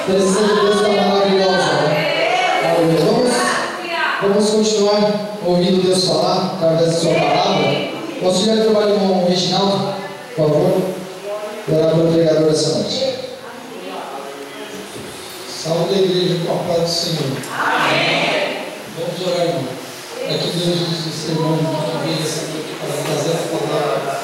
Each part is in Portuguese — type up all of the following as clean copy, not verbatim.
presença de Deus está maravilhosa, né? Aleluia. Vamos continuar ouvindo Deus falar através da sua palavra. Posso já trabalhar com o irmão Reginaldo, por favor? E orar pelo pregador dessa noite. Saúde a igreja com a paz do Senhor. Amém. Vamos orar, irmão. É que Deus nos disse, irmão, que veio essa noite para trazer a palavra.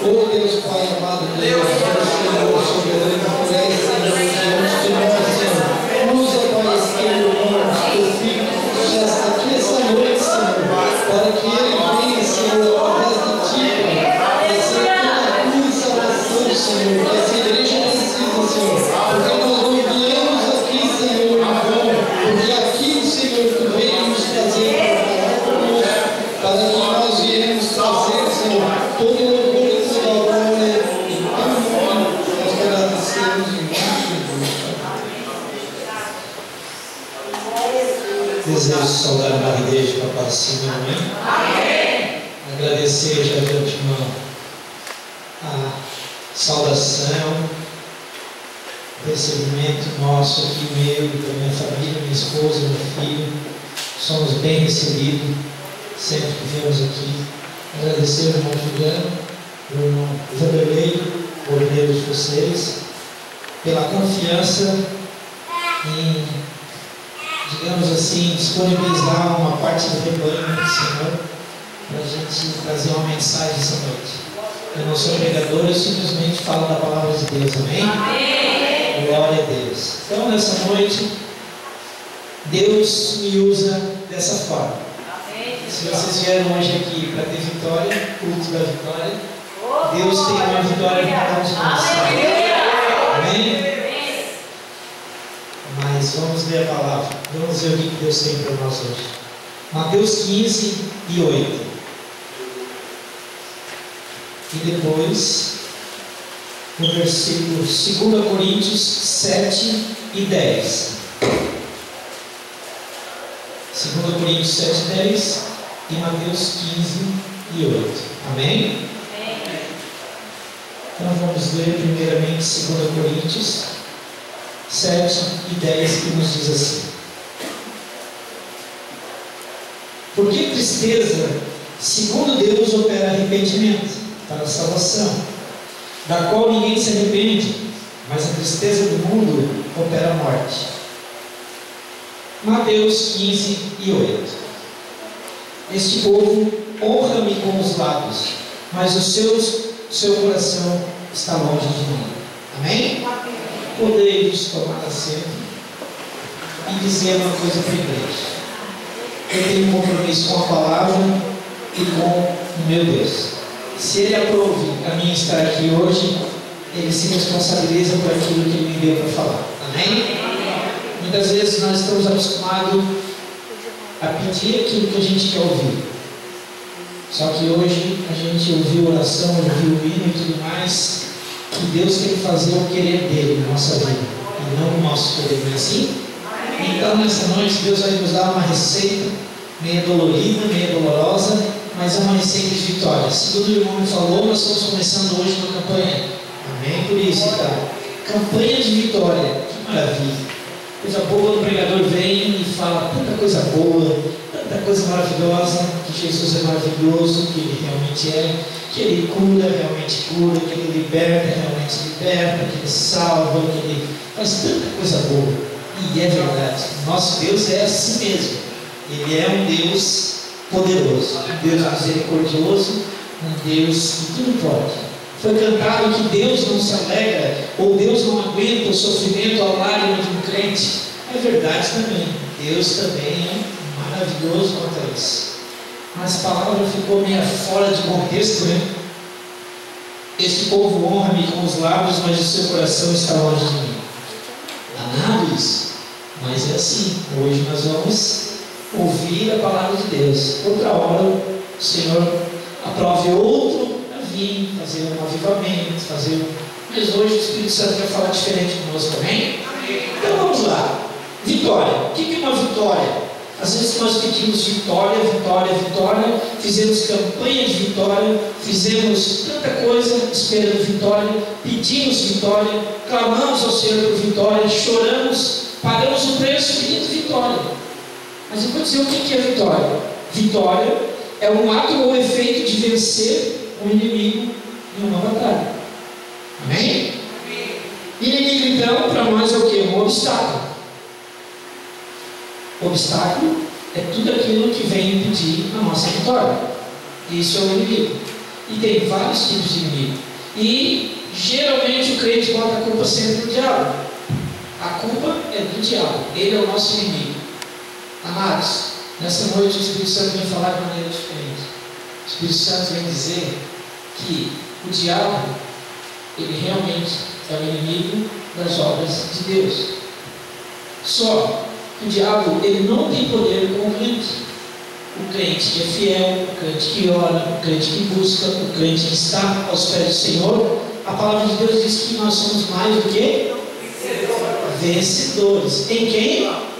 Oh Deus, Pai amado, Deus, Senhor, soberano, por essa diante de nós, Senhor. Usa, Pai, esse irmão, teu filho, que já está aqui essa noite, Senhor, para que ele venha, Senhor, através de ti, Pai, trazer toda cura e salvação, Senhor, que essa igreja precisa, Senhor, porque nós não viemos aqui, Senhor, em vão, porque aqui o Senhor tu veio nos trazer para falar conosco, para que nós viemos trazer, Senhor, todo o louvor e toda a glória em teu nome, nós te agradecemos em nome de Deus. Desejo saudar a igreja com a paz do Senhor, amém? Agradecer já de antemão a saudação, o recebimento nosso aqui, meu, da minha família, minha esposa, meu filho. Somos bem recebidos sempre que viemos aqui. Agradecer ao irmão Juliano, ao irmão Vanderlei, ordeiro de vocês, pela confiança em, digamos assim, disponibilizar uma parte do rebanho do Senhor para a gente trazer uma mensagem essa noite. Eu não sou pregador, eu simplesmente falo da palavra de Deus, amém? Amém. Glória a Deus. Então, nessa noite, Deus me usa dessa forma. Amém. Se vocês vieram hoje aqui para ter vitória, culto da vitória, Deus tem uma vitória para cada um de nós. Amém? Mas vamos ler a palavra, vamos ver o que Deus tem para nós hoje. Mateus 15 e 8. E depois, o versículo 2 Coríntios 7 e 10. 2 Coríntios 7 e 10 e Mateus 15 e 8. Amém? Então vamos ler primeiramente 2 Coríntios 7 e 10, que nos diz assim: porque tristeza, segundo Deus, opera arrependimento para a salvação, da qual ninguém se arrepende, mas a tristeza do mundo opera a morte. Mateus 15 e 8. Este povo honra-me com os lábios, mas o seu coração está longe de mim. Amém? Podeis tomar assento e dizer uma coisa para a igreja. Eu tenho um compromisso com a palavra e com o meu Deus. Se Ele aprove a mim estar aqui hoje, Ele se responsabiliza por aquilo que Ele me deu para falar. Amém? Muitas vezes nós estamos acostumados a pedir aquilo que a gente quer ouvir. Só que hoje a gente ouviu oração, ouviu o hino e tudo mais, que Deus tem que fazer o querer dele na nossa vida, e não o nosso querer, não é assim? Então nessa noite Deus vai nos dar uma receita, meio dolorida, meio dolorosa, mas é uma receita de vitória. Segundo o irmão me falou, nós estamos começando hoje uma campanha. Amém? Por isso, então, campanha de vitória, que maravilha. Coisa boa, quando o pregador vem e fala tanta coisa boa, tanta coisa maravilhosa, que Jesus é maravilhoso, que Ele realmente é, que Ele cura, realmente cura, que Ele liberta, realmente liberta, que Ele salva, que Ele faz tanta coisa boa. E é verdade, nosso Deus é assim mesmo. Ele é um Deus poderoso, um Deus misericordioso, um Deus que tudo pode. Foi cantado que Deus não se alegra, ou Deus não aguenta o sofrimento ao lágrima de um crente. É verdade também, Deus também é maravilhoso quanto a isso. Mas a palavra ficou meio fora de contexto, né? Este povo honra-me com os lábios, mas o seu coração está longe de mim. Danado isso, mas é assim. Hoje nós vamos ouvir a palavra de Deus. Outra hora o Senhor aprove outro a vir fazer um avivamento, mas hoje o Espírito Santo vai falar diferente conosco também. Então vamos lá. Vitória. O que é uma vitória? Às vezes nós pedimos vitória, vitória, vitória, fizemos campanha de vitória, fizemos tanta coisa esperando vitória, pedimos vitória, clamamos ao Senhor por vitória, choramos, pagamos o preço pedindo vitória. Mas eu vou dizer o que é vitória. Vitória é um ato ou efeito de vencer o inimigo em uma batalha. Amém? Inimigo, então, para nós é o que? Um obstáculo. Obstáculo é tudo aquilo que vem impedir a nossa vitória. Isso é o inimigo. E tem vários tipos de inimigo. E geralmente o crente bota a culpa sempre no diabo. A culpa é do diabo. Ele é o nosso inimigo. Amados, nessa noite o Espírito Santo vem falar de maneira diferente. O Espírito Santo vem dizer que o diabo, ele realmente é o inimigo das obras de Deus. Só o diabo, ele não tem poder com o crente. O crente que é fiel, o crente que ora, o crente que busca, o crente que está aos pés do Senhor, a palavra de Deus diz que nós somos mais do que vencedores. Em quem?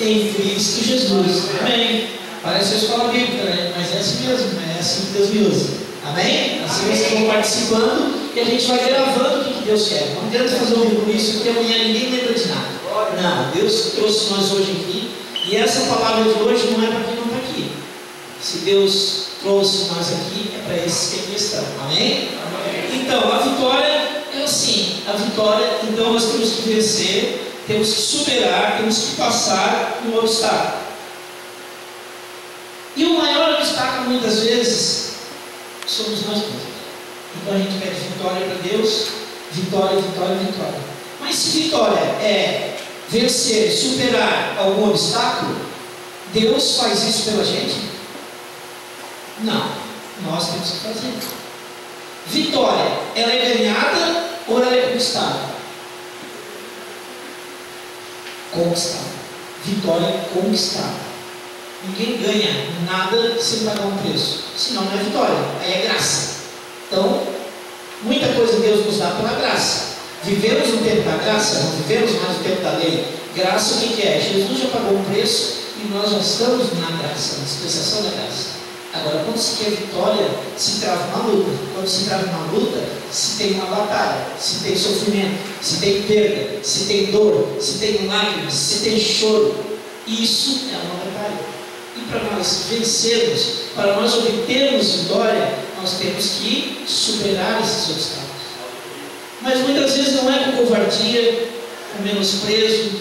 Em Cristo Jesus. Amém. Parece a escola bíblica, né? Mas é assim mesmo, é assim que Deus me usa. Amém? Assim vocês vão participando e a gente vai gravando o que Deus quer. Não tenta fazer um compromisso porque amanhã ninguém lembra de nada. Não, Deus trouxe nós hoje aqui, e essa palavra de hoje não é para quem não está aqui. Se Deus trouxe nós aqui, é para esses que aqui estão. Amém? Amém? Então, a vitória é assim. A vitória, então nós temos que vencer, temos que superar, temos que passar um obstáculo. E o maior obstáculo, muitas vezes, somos nós mesmos. Então a gente pede vitória para Deus, vitória, vitória, vitória. Mas se vitória é vencer, superar algum obstáculo, Deus faz isso pela gente? Não, nós temos que fazer. Vitória, ela é ganhada ou ela é conquistada? Conquistada. Vitória é conquistada. Ninguém ganha nada sem pagar um preço, senão não é vitória, aí é graça. Então, muita coisa Deus nos dá pela graça. Vivemos no tempo da graça, não vivemos mais no tempo da lei. Graça o que é? Jesus já pagou um preço e nós já estamos na graça, na dispensação da graça. Agora, quando se quer vitória, se trava uma luta. Quando se trava uma luta, se tem uma batalha, se tem sofrimento, se tem perda, se tem dor, se tem lágrimas, se tem choro. Isso é uma batalha. E para nós vencermos, para nós obtermos vitória, nós temos que superar esses obstáculos. Mas muitas vezes não é com covardia, com menosprezo,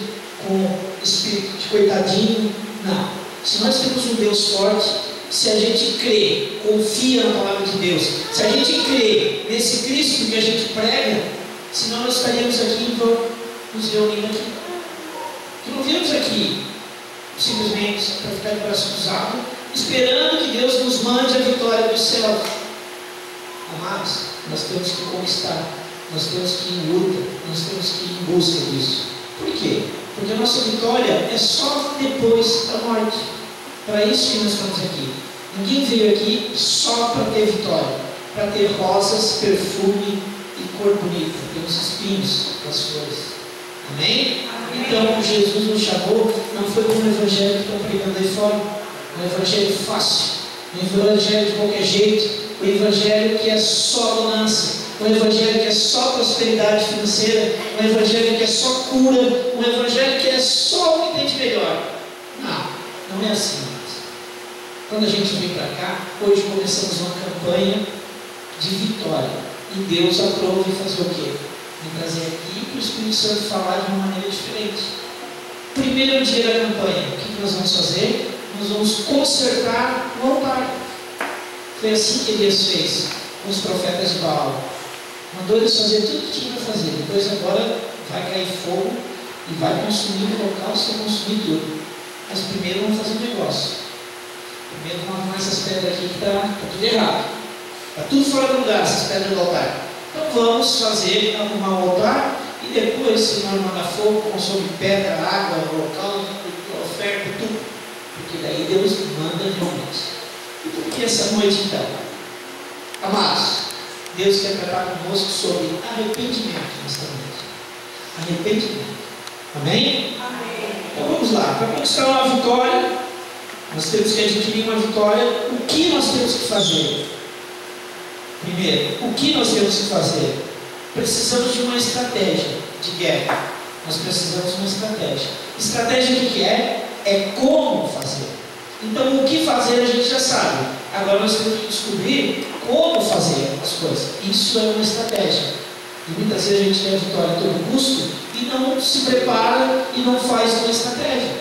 com espírito de coitadinho. Não. Se nós temos um Deus forte, se a gente crê, confia na palavra de Deus, se a gente crê nesse Cristo que a gente prega, senão nós estaríamos aqui e nos reunindo aqui. Que não viemos aqui simplesmente para ficar de braço cruzado, esperando que Deus nos mande a vitória do céu. Amados, nós temos que conquistar, nós temos que ir em luta, nós temos que ir em busca disso. Por quê? Porque a nossa vitória é só depois da morte. Para isso que nós estamos aqui. Ninguém veio aqui só para ter vitória, para ter rosas, perfume e cor bonita. Temos espinhos das flores. Amém? Então, Jesus nos chamou, não foi como um evangelho que estão pregando aí fora, um evangelho fácil, um evangelho de qualquer jeito, um evangelho que é só bonança, um evangelho que é só prosperidade financeira, um evangelho que é só cura, um evangelho que é só o que tem de melhor. Não é assim. Quando a gente vem para cá, hoje começamos uma campanha de vitória, e Deus aprova em fazer o quê? Em trazer aqui para o Espírito Santo falar de uma maneira diferente. Primeiro dia da campanha, o que nós vamos fazer? Nós vamos consertar o altar. Foi assim que Elias fez com os profetas de Baal. Mandou eles fazer tudo o que tinha para fazer. Depois agora vai cair fogo e vai consumir o local, vai consumir tudo. Mas primeiro vamos fazer um negócio. Primeiro vamos arrumar essas pedras aqui que está tudo errado. Está tudo fora do lugar, essas pedras do altar. Então vamos fazer, arrumar o altar, e depois o Senhor manda fogo, consome pedra, água, local, oferta, tudo. Porque daí Deus manda realmente. E por que essa noite então? Amados, Deus quer tratar conosco sobre arrependimento nesta noite. Arrependimento. Amém? Então vamos lá. Para conquistar uma vitória, nós temos que adquirir uma vitória. O que nós temos que fazer? Primeiro, o que nós temos que fazer? Precisamos de uma estratégia de guerra. Nós precisamos de uma estratégia. Estratégia do que é? É como fazer. Então o que fazer a gente já sabe. Agora nós temos que descobrir como fazer as coisas. Isso é uma estratégia. E muitas vezes a gente quer a vitória a todo custo e não se prepara e não faz uma estratégia.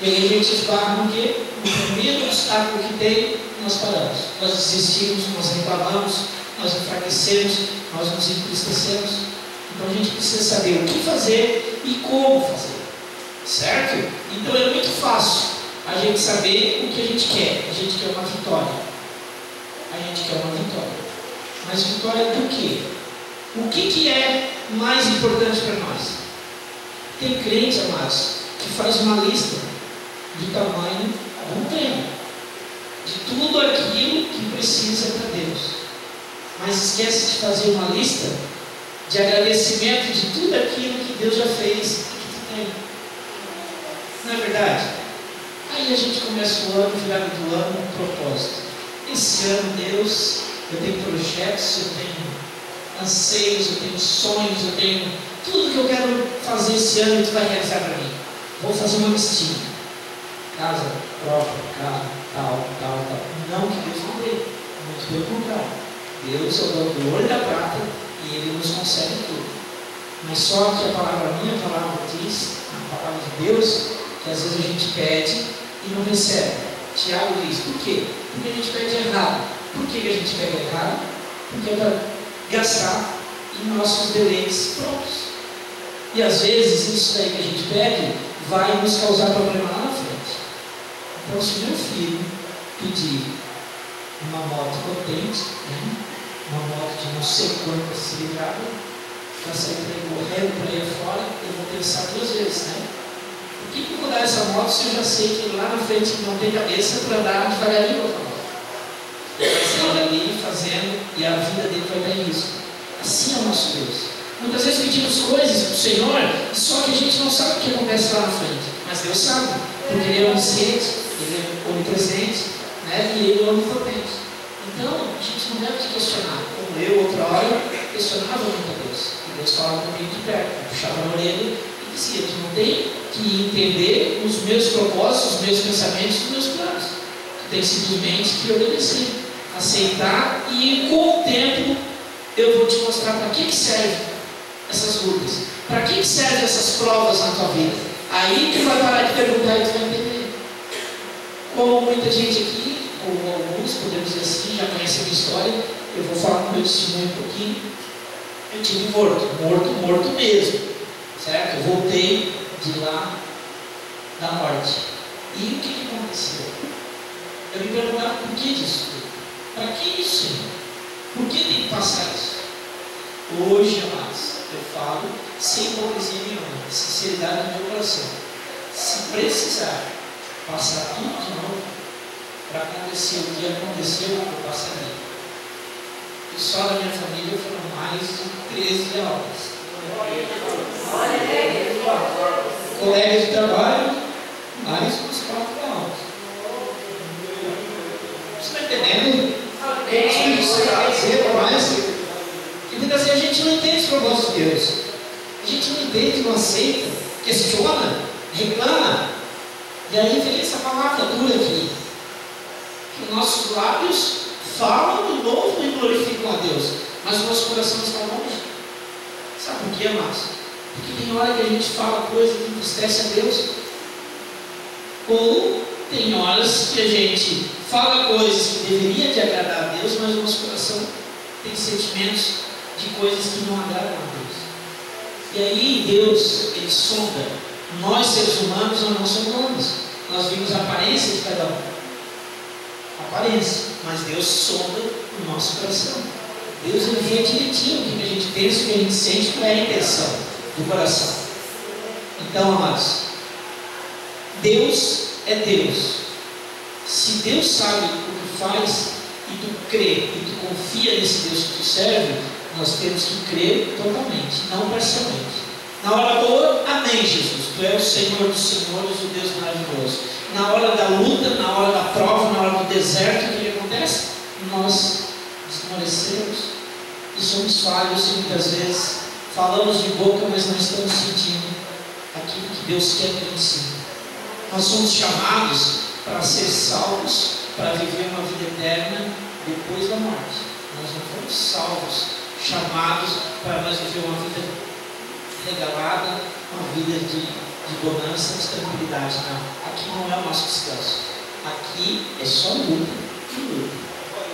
E aí a gente esbarra no quê? No primeiro obstáculo que tem e nós paramos. Nós desistimos, nós reclamamos, nós enfraquecemos, nós nos entristecemos. Então a gente precisa saber o que fazer e como fazer. Certo? Então é muito fácil a gente saber o que a gente quer. A gente quer uma vitória. A gente quer uma vitória. Mas vitória do quê? O que é mais importante para nós? Tem crente, amados, que faz uma lista do tamanho de um treino, de tudo aquilo que precisa para Deus, mas esquece de fazer uma lista de agradecimento de tudo aquilo que Deus já fez e que tu tem. Não é verdade? Aí a gente começa o ano, virado do ano, com propósito. Esse ano, Deus, eu tenho projetos, eu tenho anseios, eu tenho sonhos, eu tenho tudo que eu quero fazer esse ano e tu vai realizar para mim. Vou fazer uma listinha. Casa própria, carro, tal. Não que Deus não dê, muito pelo contrário. Deus é o dono do ouro e da prata e Ele nos concede tudo. Mas só que a minha palavra diz, a palavra de Deus, que às vezes a gente pede e não recebe. Tiago diz, por quê? Porque a gente pede errado. Por que a gente pede errado? Porque é para gastar em nossos deleites próprios. E às vezes isso daí que a gente pede vai nos causar problema lá na frente. Então, se meu filho pedir uma moto potente, né? Uma moto de não sei quantas cilindradas, para sair correndo para ir fora, eu vou pensar duas vezes, né? Por que eu vou dar essa moto se eu já sei que lá na frente não tem cabeça para andar devagarinho com a moto? Vai sair ali fazendo e a vida dele vai dar risco. Assim é o nosso Deus. Muitas vezes pedimos coisas para o Senhor, só que a gente não sabe o que acontece lá na frente. Mas Deus sabe, porque Ele é onisciente, Ele é onipresente, né? E Ele é onipotente. Então, a gente não deve questionar. Como eu, outra hora, questionava muito a Deus. E Deus falava comigo de perto, puxava na orelha e dizia: tu não tem que entender os meus propósitos, os meus pensamentos, os meus planos. Tu tem simplesmente que obedecer, aceitar, e com o tempo eu vou te mostrar para que serve essas lutas, para que servem essas provas na tua vida. Aí tu vai parar de perguntar e tu vai entender. Como muita gente aqui, ou alguns, podemos dizer assim, já conhecem a minha história, eu vou falar no meu testemunho um pouquinho. Eu tive morto mesmo, certo? Eu voltei de lá da morte. E o que aconteceu? Eu me perguntava por que disso tudo? Para que isso, Senhor? Por que tem que passar isso? Hoje, amados, eu falo sem hipocrisia nenhuma, sinceridade no meu coração. Se precisar passar tudo de novo para acontecer o que aconteceu, eu passaria. E só na minha família foram mais de 13 aulas. Colegas de trabalho, mais uns 4 aulas. Você está entendendo? E muitas vezes a gente não entende os propósitos de Deus. A gente não entende, não aceita, questiona, reclama. E aí vem essa palavra dura aqui, que nossos lábios falam do novo e glorificam a Deus, mas o nosso coração está longe. Sabe por quê, amados? Porque tem hora que a gente fala coisa que entristece a Deus, ou tem horas que a gente fala coisas que deveria de agradar a Deus, mas o nosso coração tem sentimentos de coisas que não agradam a Deus. E aí Deus, Ele sonda. Nós, seres humanos, não somos homens. Nós vimos a aparência de cada um. Aparência. Mas Deus sonda o nosso coração. Deus, Ele vê direitinho o que a gente pensa, o que a gente sente, qual é a intenção do coração. Então, amados, Deus é Deus. Se Deus sabe o que faz, e tu crê, e tu confia nesse Deus que tu serve, nós temos que crer totalmente, não parcialmente. Na hora boa, amém, Jesus. Tu és o Senhor dos senhores, o Deus maravilhoso. Na hora da luta, na hora da prova, na hora do deserto, o que acontece? Nós desmorecemos e somos falhos e muitas vezes falamos de boca, mas não estamos sentindo aquilo que Deus quer que a gente sinta. Nós somos chamados para ser salvos, para viver uma vida eterna depois da morte. Nós não fomos salvos, chamados para nós viver uma vida regalada, uma vida de bonança, de tranquilidade. Não, aqui não é o nosso descanso. Aqui é só luta e luta.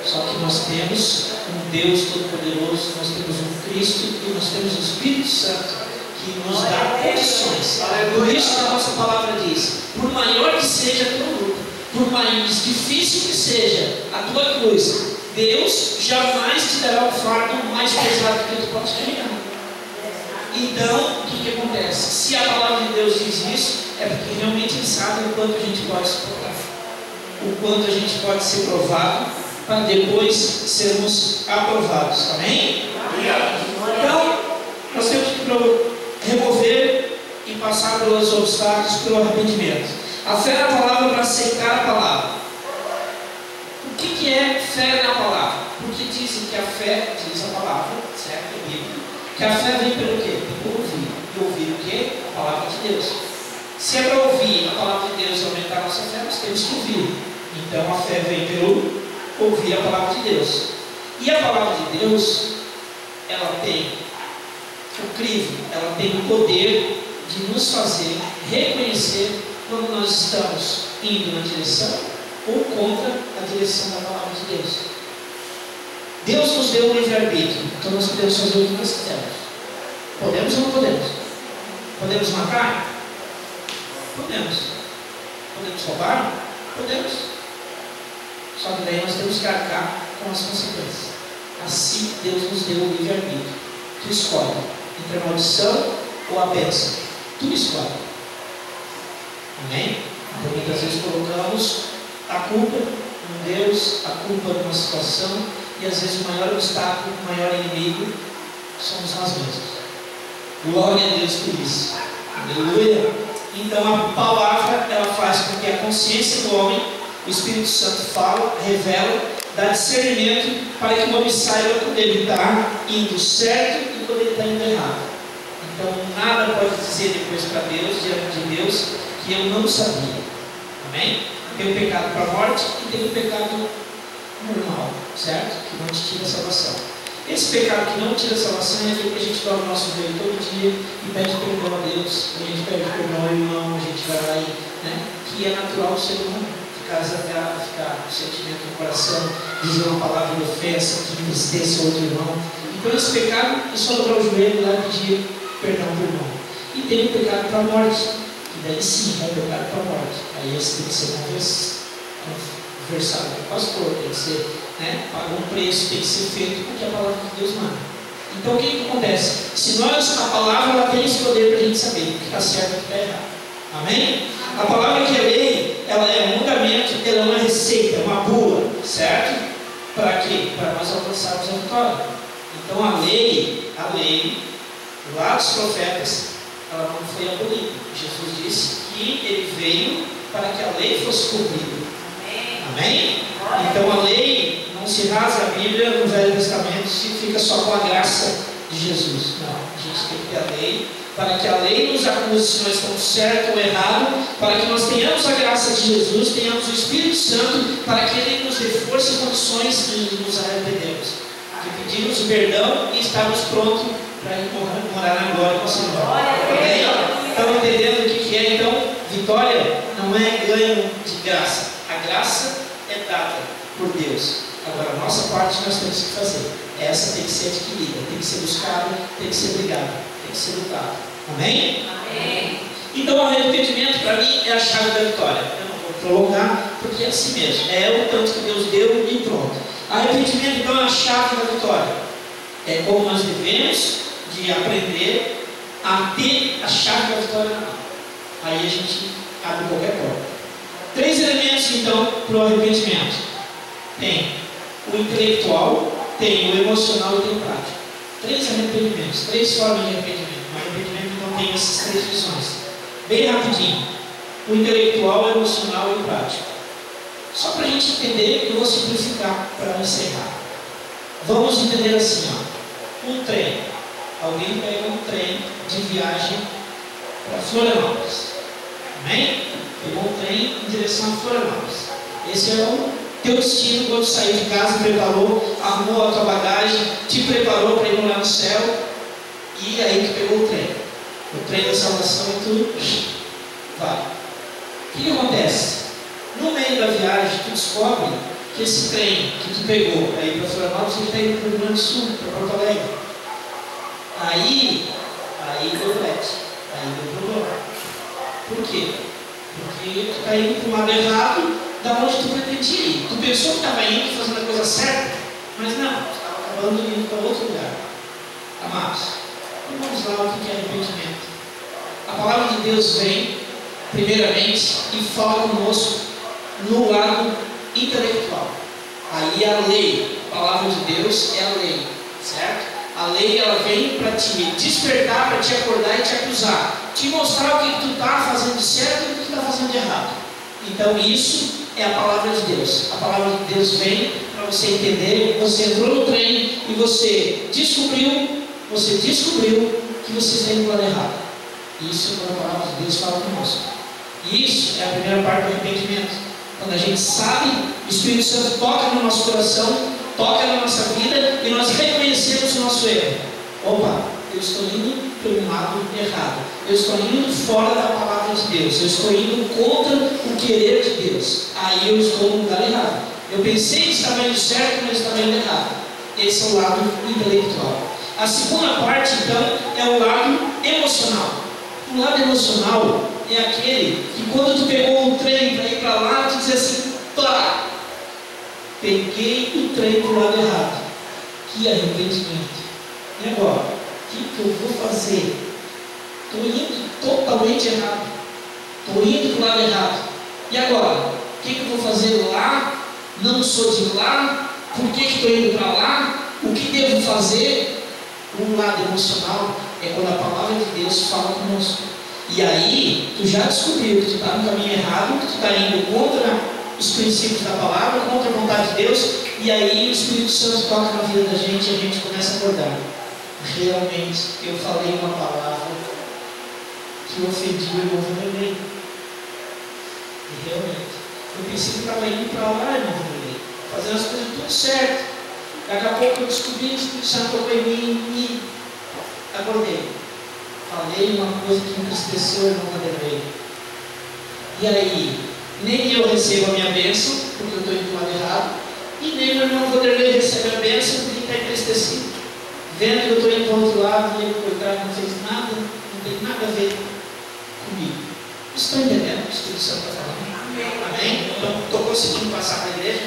Só que nós temos um Deus Todo-Poderoso, nós temos um Cristo e nós temos o Espírito Santo que nos dá condições. Por isso que a nossa palavra diz: por maior que seja a tua luta, por mais difícil que seja a tua cruz, Deus jamais te dará um fardo mais pesado que tu podes carregar. Então, o que acontece? Se a palavra de Deus diz isso, é porque realmente Ele sabe o quanto a gente pode suportar, o quanto a gente pode ser provado, para depois sermos aprovados. Amém? Então, nós temos que remover e passar pelos obstáculos, pelo arrependimento. A fé na palavra para aceitar a palavra. O que é fé na palavra? Porque dizem que a fé, diz a palavra, certo? A Bíblia, que a fé vem pelo quê? Pelo ouvir. E ouvir o quê? A palavra de Deus. Se é para ouvir a palavra de Deus e aumentar a nossa fé, nós temos que ouvir. Então a fé vem pelo ouvir a palavra de Deus. E a palavra de Deus, ela tem o crivo, ela tem o poder de nos fazer reconhecer quando nós estamos indo na direção ou contra a direção da palavra de Deus. Deus nos deu um livre-arbítrio, então nós podemos fazer o que nós quisermos. Podemos ou não podemos? Podemos matar? Podemos. Podemos roubar? Podemos. Só que daí nós temos que arcar com as consequências. Assim Deus nos deu o livre-arbítrio. Tu escolhe entre a maldição ou a bênção. Tu escolhe. Amém? Então muitas vezes colocamos a culpa em Deus, a culpa numa situação, e às vezes o maior obstáculo, o maior inimigo somos nós mesmos. Glória a Deus por isso. Aleluia. Então a palavra, ela faz com que a consciência do homem, o Espírito Santo fala, revela, dá discernimento para que o homem saiba quando ele está indo certo e quando ele está indo errado. Então nada pode dizer depois para Deus, diante de Deus, que eu não sabia. Amém? Tem o pecado para a morte e tem o pecado normal, certo? Que não te tira a salvação. Esse pecado que não tira a salvação é aquele que a gente dobra o nosso joelho todo dia e pede perdão a Deus, a gente pede perdão ao irmão, a gente vai lá e, né? Que é natural do ser humano, ficar zangado, ficar com sentimento no coração, dizer uma palavra de ofensa, que entristeça outro irmão. Então esse pecado é só dobrar o joelho lá e pedir perdão para o irmão. E tem o pecado para a morte, e daí sim é o pecado para a morte. Aí esse tem que ser conversado com o pastor, tem que ser, né, pagar um preço, tem que ser feito porque a palavra de Deus manda. Então o que acontece? Se nós, a palavra, ela tem esse poder para a gente saber o que está certo e o que está errado. Amém? A palavra que é lei, ela é um mandamento, ela é uma receita, uma bula, certo? Para quê? Para nós alcançarmos a vitória. Então a lei, lá dos profetas, ela não foi abolida. Jesus disse que ele veio para que a lei fosse cumprida. Amém? Então a lei não se rasga a Bíblia no Velho Testamento se fica só com a graça de Jesus. Não, a gente tem que ter a lei para que a lei nos acuse se nós estamos certo ou errado, para que nós tenhamos a graça de Jesus, tenhamos o Espírito Santo, para que Ele nos dê força e condições de nos arrependermos, de pedirmos o perdão e estarmos prontos para ir morar na glória com o Senhor. Amém? Estão entendendo o que é? Então, vitória não é ganho de graça. A graça é dada por Deus. Agora, a nossa parte nós temos que fazer. Essa tem que ser adquirida, tem que ser buscada, tem que ser brigada, tem que ser lutada. Amém? Amém. Então, o arrependimento para mim é a chave da vitória. Eu não vou prolongar, porque é assim mesmo. É o tanto que Deus deu e pronto. Arrependimento, então, é a chave da vitória. É como nós devemos de aprender a ter a chave da vitória na mão. Aí a gente abre qualquer porta. 3 elementos, então, para o arrependimento. Tem o intelectual, tem o emocional e tem o prático. 3 arrependimentos, 3 formas de arrependimento. O arrependimento, então, tem essas 3 visões. bem rapidinho. O intelectual, o emocional e o prático. Só para a gente entender, eu vou simplificar para encerrar. Vamos entender assim, ó. Um trem. Alguém pega um trem de viagem para Florianópolis. Amém? Pegou um trem em direção a Florianópolis. Esse é o teu destino quando saiu de casa, preparou, arrumou a tua bagagem, te preparou para ir morar no céu. E aí tu pegou o trem da salvação e tu vai. O que acontece? No meio da viagem, tu descobre que esse trem que tu pegou para ir para Florianópolis, ele está indo para o Rio Grande do Sul, para Porto Alegre. Aí reflete, aí deu problema. Por quê? Porque tu está indo para o lado errado da onde tu pretendia ir. Tu pensou que estava indo fazendo a coisa certa, mas não, tu estava acabando indo para outro lugar. Amados, vamos lá o que é arrependimento. A palavra de Deus vem, primeiramente, e fala conosco no lado intelectual. Aí a lei, a palavra de Deus é a lei, certo? A lei ela vem para te despertar, para te acordar e te acusar, te mostrar o que tu está fazendo certo e o que tu está fazendo errado. Então isso é a palavra de Deus. A palavra de Deus vem para você entender. Você entrou no trem e você descobriu que você está indo para o lado errado. Isso é quando a palavra de Deus fala conosco. Isso é a primeira parte do arrependimento. Quando a gente sabe, o Espírito Santo toca no nosso coração, toca na nossa vida e nós reconhecemos o nosso erro. Opa, eu estou indo pelo lado errado. Eu estou indo fora da palavra de Deus. Eu estou indo contra o querer de Deus. Aí eu estou no lugar errado. Eu pensei que estava indo certo, mas estava indo errado. Esse é o lado intelectual. A segunda parte, então, é o lado emocional. O lado emocional é aquele que quando tu pegou um trem para ir para lá, tu diz assim, pá, peguei o trem para o lado errado. Que arrependimento. E agora? O que eu vou fazer? Estou indo totalmente errado. Estou indo para o lado errado. E agora? O que eu vou fazer lá? Não sou de lá. Por que estou indo para lá? O que devo fazer? O lado emocional é quando a palavra de Deus fala conosco. E aí, tu já descobriu que tu está no caminho errado, que tu está indo contra os princípios da palavra, contra a vontade de Deus, e aí o Espírito Santo toca na vida da gente e a gente começa a acordar. Realmente, eu falei uma palavra que ofendi o irmão Vanderlei. E realmente, eu pensei que estava indo para lá, irmão Vanderlei, fazendo as coisas tudo certo. Daqui a pouco eu descobri que o Espírito Santo tocou em mim e acordei. Falei uma coisa que entristeceu o irmão Vanderlei. E aí, nem eu recebo a minha bênção, porque eu estou indo do lado errado, e nem o irmão Vanderlei recebe a bênção, porque está entristecido. Vendo que eu estou indo para o outro lado, e ele, coitado, não fez nada, não tem nada a ver comigo. Estou entendendo o que o Espírito Santo está falando? Amém? Então, estou conseguindo passar para a igreja?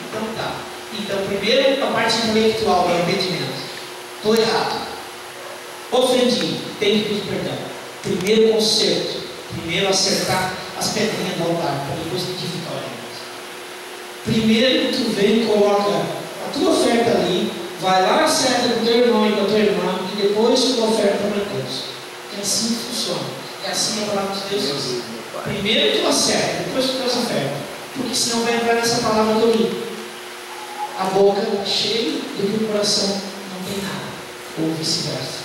Então tá. Então, primeiro, a parte intelectual do arrependimento. Estou errado. Ofendi, tenho que pedir perdão. Primeiro conserto. Primeiro acertar as pedrinhas do altar, para depois edificar o negócio. Primeiro tu vem e coloca a tua oferta ali, vai lá, acerta com o teu irmão e com a tua irmã, e depois tu oferta para Deus. É assim que funciona. É assim a palavra de Deus diz. Primeiro tu acerta, depois tu faz oferta. Porque senão vai entrar nessa palavra que eu li. A boca cheia do que o coração não tem nada. Ou vice-versa.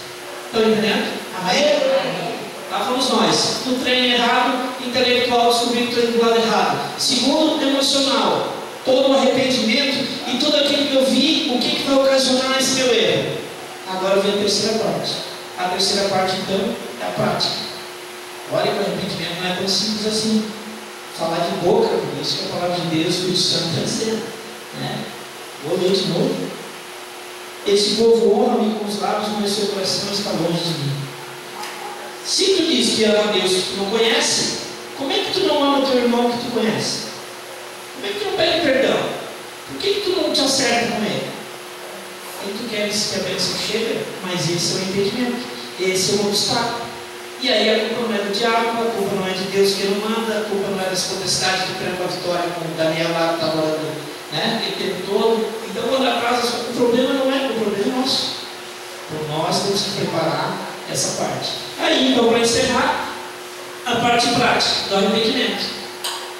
Estão entendendo? Amém? Lá vamos nós. No treino errado, intelectual, descobrir que estou indo do lado errado. Segundo, emocional. Todo o arrependimento e tudo aquilo que eu vi, o que vai ocasionar esse meu erro. Agora vem a terceira parte. A terceira parte, então, é a prática. Olha que o arrependimento não é tão simples assim. Falar de boca, por isso que a palavra de Deus, o Espírito Santo está dizendo. Né? Vou ler de novo. Esse povo honra-me com os lábios, mas seu coração está longe de mim. Se tu diz que ama a Deus que tu não conhece, como é que tu não ama o teu irmão que tu conhece? Como é que tu não pede perdão? Por que tu não te acerta com ele? Aí tu queres que a bênção chegue, mas esse é o impedimento, esse é o obstáculo. E aí a culpa não é do diabo, a culpa não é de Deus que não manda, a culpa não é das potestades do prêmio da vitória, como Daniel lá estava orando, né? O tempo todo. Então quando atrasa, o problema não é, o problema é nosso. Então nós temos que preparar essa parte. Aí então, para encerrar, a parte prática do arrependimento.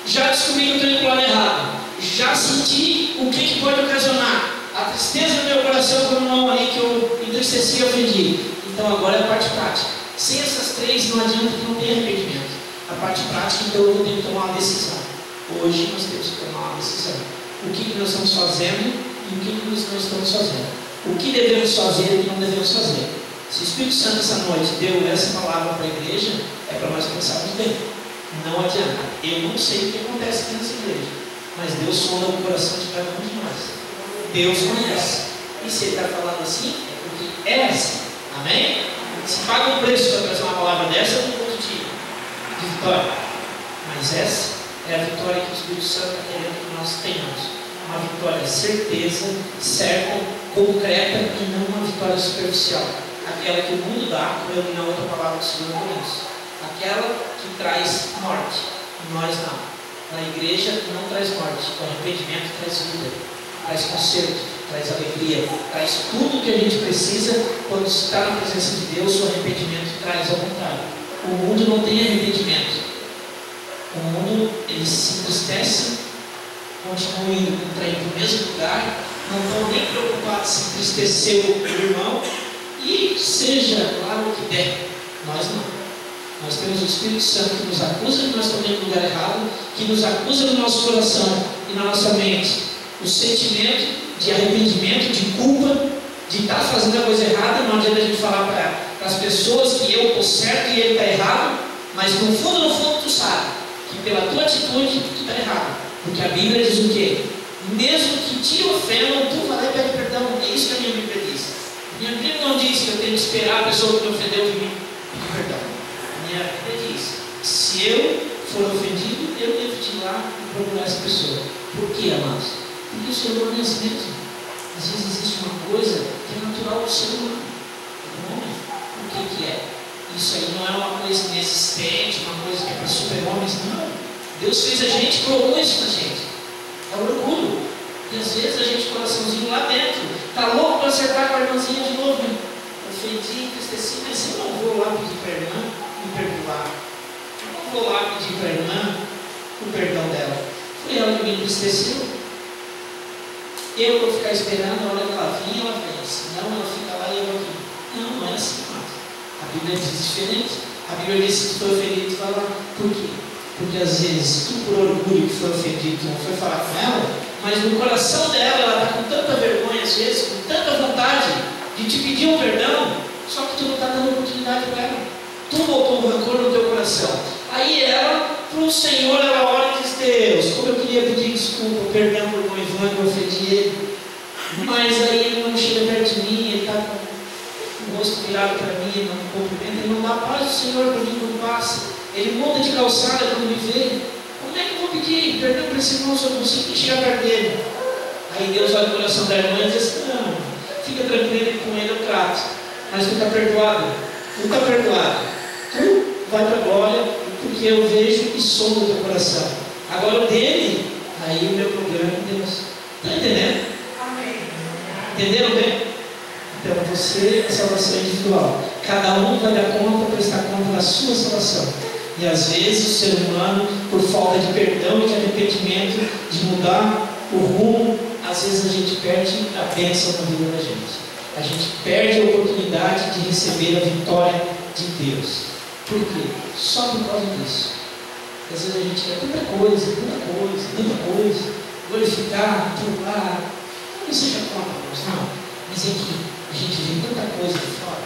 Já descobri que eu estou indo para o lado errado. Já senti o que pode ocasionar a tristeza no meu coração por um irmão ali que eu entristeci e ofendi. Então agora é a parte prática. Sem essas três não adianta que não tenha arrependimento. A parte prática, então eu vou ter que tomar uma decisão. Hoje nós temos que tomar uma decisão. O que nós estamos fazendo e o que nós não estamos fazendo. O que devemos fazer e o que não devemos fazer. Se o Espírito Santo essa noite deu essa palavra para a igreja, é para nós pensarmos bem. Não adianta. Eu não sei o que acontece aqui nessa igreja, mas Deus sonda o coração de cada um de nós. Deus conhece. E se Ele está falando assim, é porque é assim. Amém? Se paga um preço para trazer uma palavra dessa, eu não vou de vitória. Mas essa é a vitória que o Espírito Santo está querendo que nós tenhamos. Uma vitória certeza, certa, concreta e não uma vitória superficial. Aquela que o mundo dá, como eu li na outra palavra do Senhor Coríntios. Aquela que traz morte. Nós não. Na igreja não traz morte. O arrependimento traz vida, traz conserto, traz alegria, traz tudo o que a gente precisa quando está na presença de Deus. O arrependimento traz ao contrário. O mundo não tem arrependimento. O mundo, ele se entristece, continua indo para o mesmo lugar, não estão nem preocupados se entristecer o irmão, e seja lá o que der. Nós não. Nós temos o Espírito Santo que nos acusa que nós estamos indo no lugar errado, que nos acusa no nosso coração e na nossa mente o sentimento de arrependimento, de culpa, de estar fazendo a coisa errada. Não adianta a gente falar para as pessoas que eu estou certo e ele está errado, mas no fundo tu sabe que pela tua atitude tu está errado, porque a Bíblia diz o quê? Mesmo que te ofendam, tu vai lá e pede perdão. É isso que a minha Bíblia diz. Minha Bíblia não diz que eu tenho que esperar a pessoa que me ofendeu vir pedir perdão. Minha Bíblia diz: se eu for ofendido, eu devo ir lá e procurar essa pessoa. Por quê, amados? Porque o ser humano é assim mesmo. Às vezes existe uma coisa que é natural do ser humano, do homem. O que é? Isso aí não é uma coisa inexistente, uma coisa que é para super-homens, não. Deus fez a gente, colocou isso na gente. É o orgulho. E às vezes a gente, coraçãozinho lá dentro, está louco para acertar com a irmãzinha de novo. Né? Ofendi, entristeci, mas eu não vou lá pedir para a irmã me perdoar. Eu não vou lá pedir para a irmã o perdão dela. Foi ela que me entristeceu. Eu vou ficar esperando, a hora que ela vir, ela vem. Senão ela fica lá e eu aqui. Não, não é assim, mas a Bíblia diz diferente. A Bíblia diz que se tu foi ofendido, tu vai lá. Por quê? Porque às vezes tu, por orgulho que foi ofendido, tu não foi falar com ela, mas no coração dela, ela está com tanta vergonha, às vezes, com tanta vontade de te pedir um perdão, só que tu não está dando oportunidade para ela. Tu botou um rancor no teu coração. Aí ela, para o Senhor, ela ora e diz: Deus, como eu queria pedir desculpa, perdão por o Ivan, que eu ofendi ele, mas aí ele não chega perto de mim, ele está com o rosto virado para mim, ele não me cumprimenta, ele não dá paz do Senhor para mim quando passa. Ele muda de calçada quando me vê. Como é que eu vou pedir perdão para esse irmão se eu não consigo chegar perto dele? Aí Deus olha no coração da irmã e diz assim: não, fica tranquilo, com ele eu trato. Mas tu está perdoado. Tu está perdoado. Tu vai para a glória, porque eu vejo e sou no teu coração. Agora o dele, aí o meu problema é com Deus. Está entendendo? Amém. Entenderam bem? Então você, a salvação é individual. Cada um vai dar conta, prestar conta da sua salvação. E às vezes o ser humano, por falta de perdão e de arrependimento, de mudar o rumo, às vezes a gente perde a bênção na vida da gente. A gente perde a oportunidade de receber a vitória de Deus. Por quê? Só por causa disso. Às vezes a gente quer tanta coisa, glorificar, pular. Não seja contra nós, não. Mas é que a gente vê tanta coisa de fora.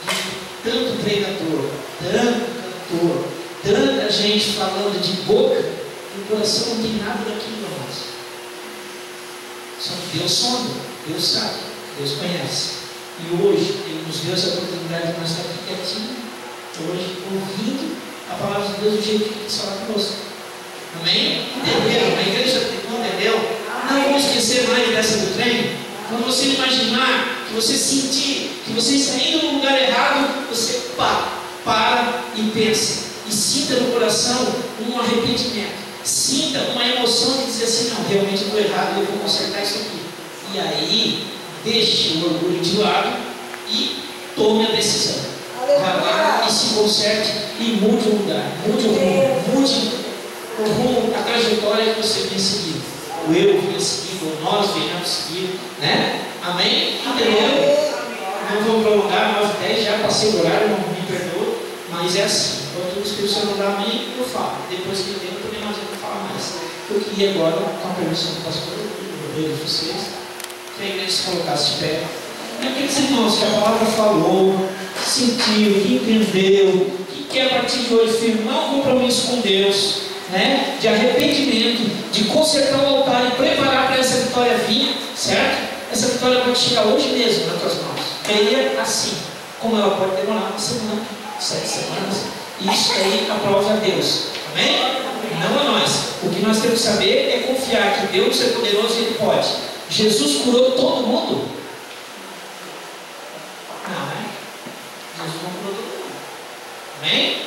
A gente vê tanto pregador, tanto cantor, tanta gente falando de boca, e o coração não tem nada daquilo para nós. Só que Deus sonda, Deus sabe, Deus conhece. E hoje Ele nos deu essa oportunidade de nós estar aqui quietinho, hoje ouvindo a palavra de Deus do jeito que Ele fala conosco. Amém? Entenderam? A igreja entendeu? Não vamos esquecer mais dessa do trem. Quando você imaginar, que você sentir, que você está indo no lugar errado, você para e pensa. E sinta no coração um arrependimento. Sinta uma emoção de dizer assim: não, realmente eu estou errado, eu vou consertar isso aqui. E aí, deixe o orgulho de lado e tome a decisão. Vá lá e se conserte e mude o lugar, mude o rumo, a trajetória que você vem seguindo. O eu vinha seguindo, ou nós venhamos seguir, né? Amém? Entendeu? Não vou prolongar, 9h10, já passei o horário, não me perdoa, mas é assim. Quando o Espírito Santo não dá a mim, eu falo. Depois que eu tenho, também não adianta falar mais. Eu queria agora, com a permissão do pastor, eu vejo vocês, que a igreja se colocasse de pé. E aqueles irmãos que a palavra falou, sentiu, que entendeu, que quer a partir de hoje firmar um compromisso com Deus, né? De arrependimento, de consertar o altar e preparar para essa vitória vir, certo? Essa vitória pode chegar hoje mesmo nas tuas mãos. Creia assim, como ela pode demorar uma semana, 7 semanas. Isso aí aprova a Deus. Amém? Não a nós. O que nós temos que saber é confiar que Deus é poderoso e Ele pode. Jesus curou todo mundo? Não, né? Jesus não curou todo mundo. Amém?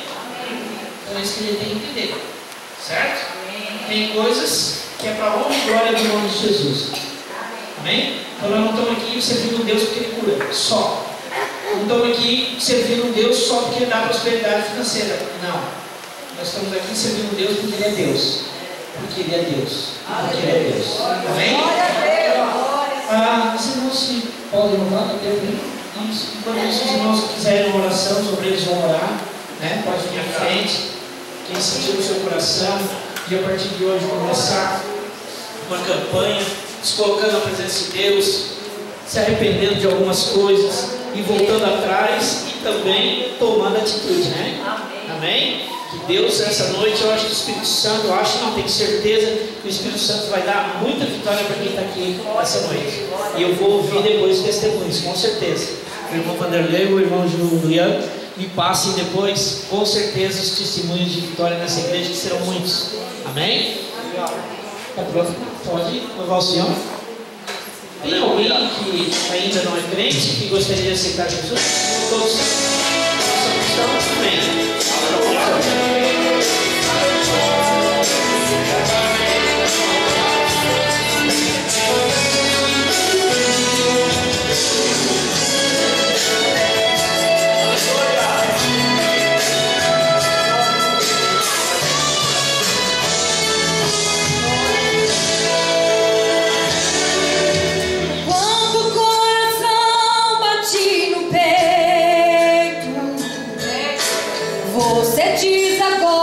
Então é isso que ele tem que entender. Certo? Tem coisas que é para a honra e glória do nome de Jesus. Amém? Então nós não estamos aqui servindo Deus porque Ele cura. Só. Não estamos aqui servindo Deus só porque Ele dá prosperidade financeira. Não. Nós estamos aqui servindo Deus porque Ele é Deus. Porque Ele é Deus. Porque Ele é Deus. Amém? Os irmãos se podem louvar no tempo. Enquanto isso, os irmãos que quiserem uma oração sobre eles vão orar. Né? Pode vir à frente. Quem sentiu no seu coração. E a partir de hoje começar uma campanha, se colocando na presença de Deus, se arrependendo de algumas coisas e voltando atrás e também tomando atitude, né? Amém? Que Deus essa noite, eu acho que o Espírito Santo, não tenho certeza que o Espírito Santo vai dar muita vitória para quem está aqui essa noite. E eu vou ouvir depois os testemunhos, com certeza. O irmão Vanderlei, o irmão Juliano, me passem depois, com certeza, os testemunhos de vitória nessa igreja, que serão muitos. Amém? Pode louvar o Senhor? Tem alguém que ainda não é crente, que gostaria de aceitar Jesus? Todos são cristãos? Amém. Você diz agora.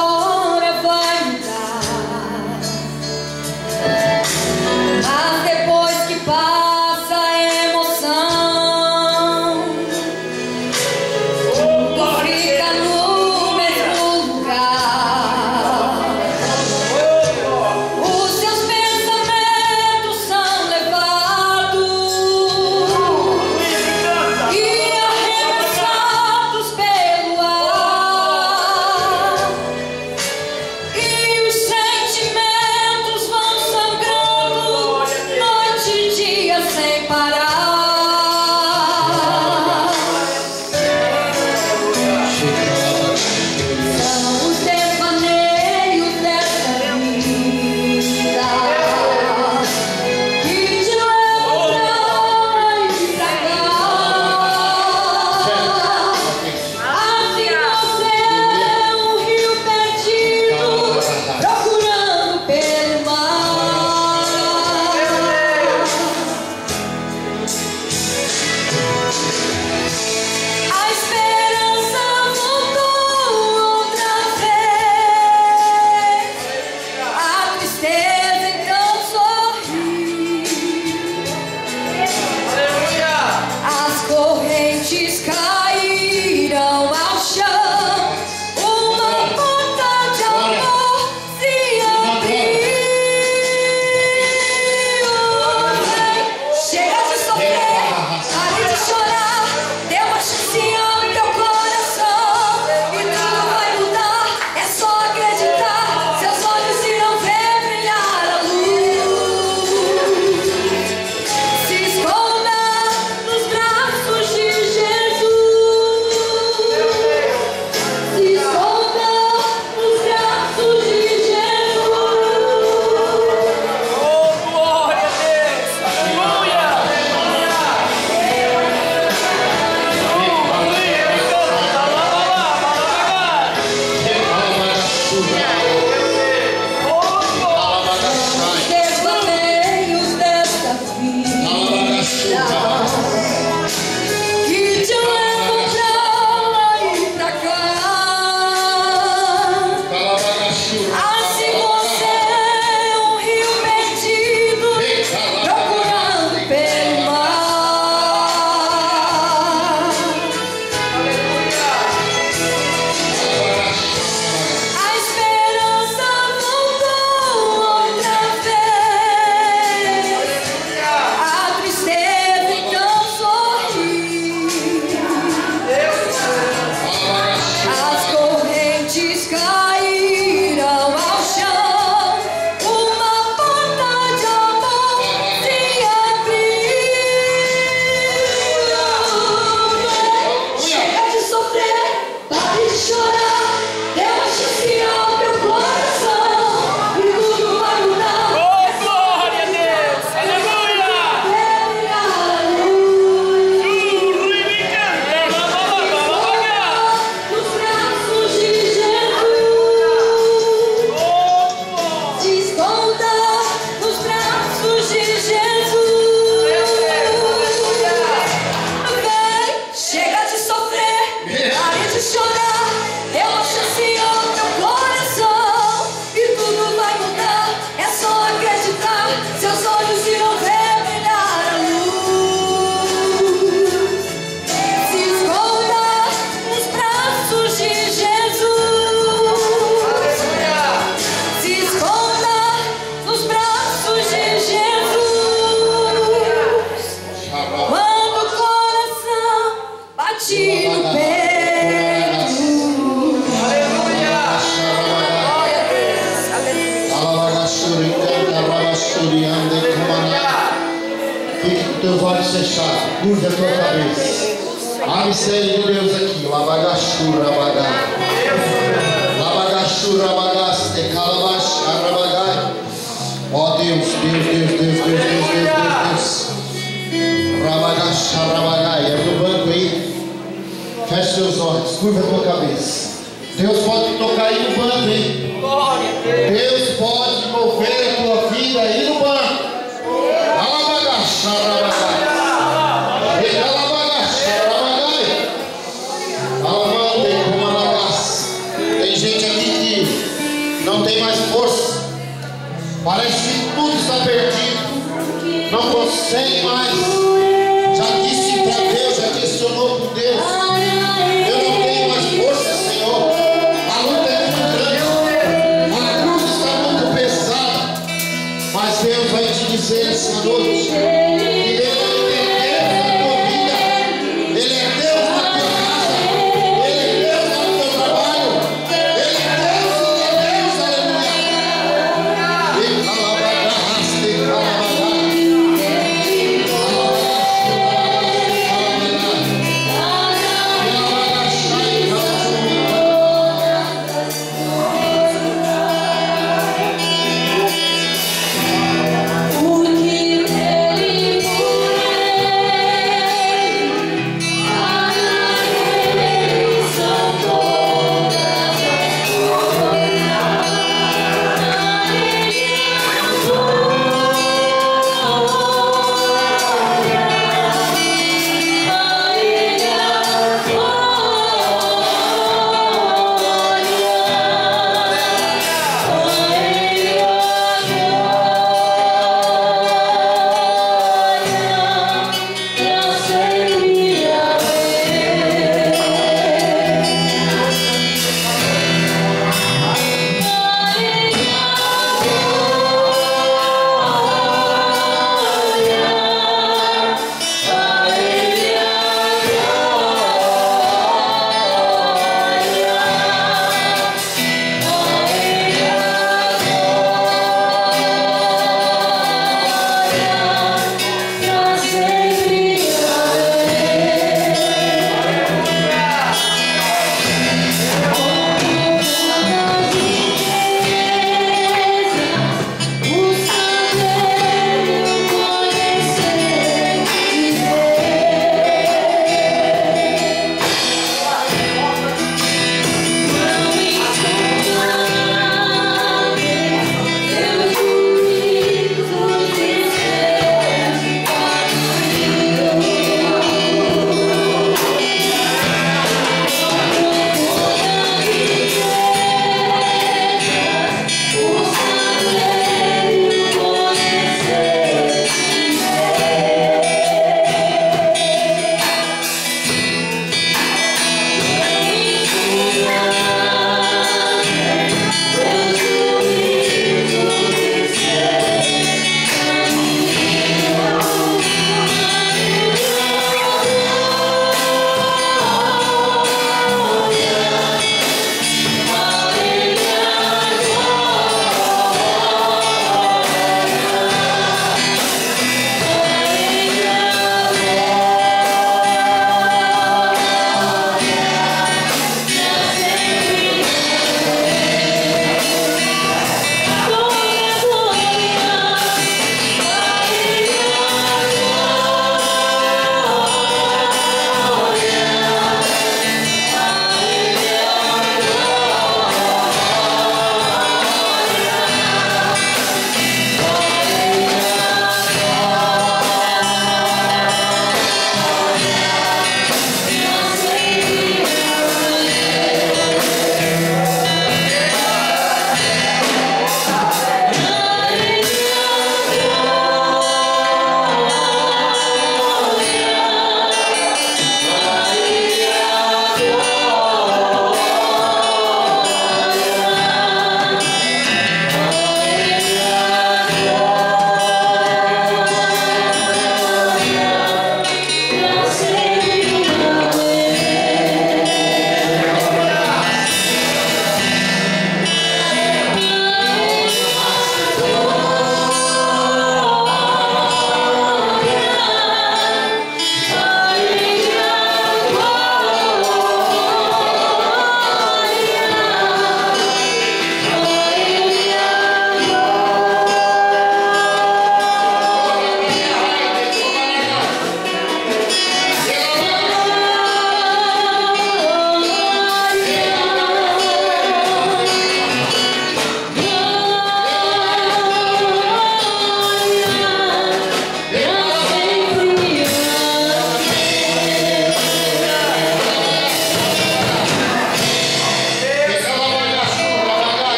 Fique com teus olhos fechados, curva a tua cabeça. A mistério de Deus aqui. Labagachura, bagai. Labagachura, bagaste, calabash, arabagai. Ó Deus, Deus. Rabagacha, rabagai. É no banco aí. Feche seus olhos, curva a tua cabeça. Deus pode tocar aí no banco, hein? Deus pode mover a tua vida aí no banco. Alabagacha, rabagai. Tem gente aqui que não tem mais força. Parece que tudo está perdido. Não consegue mais.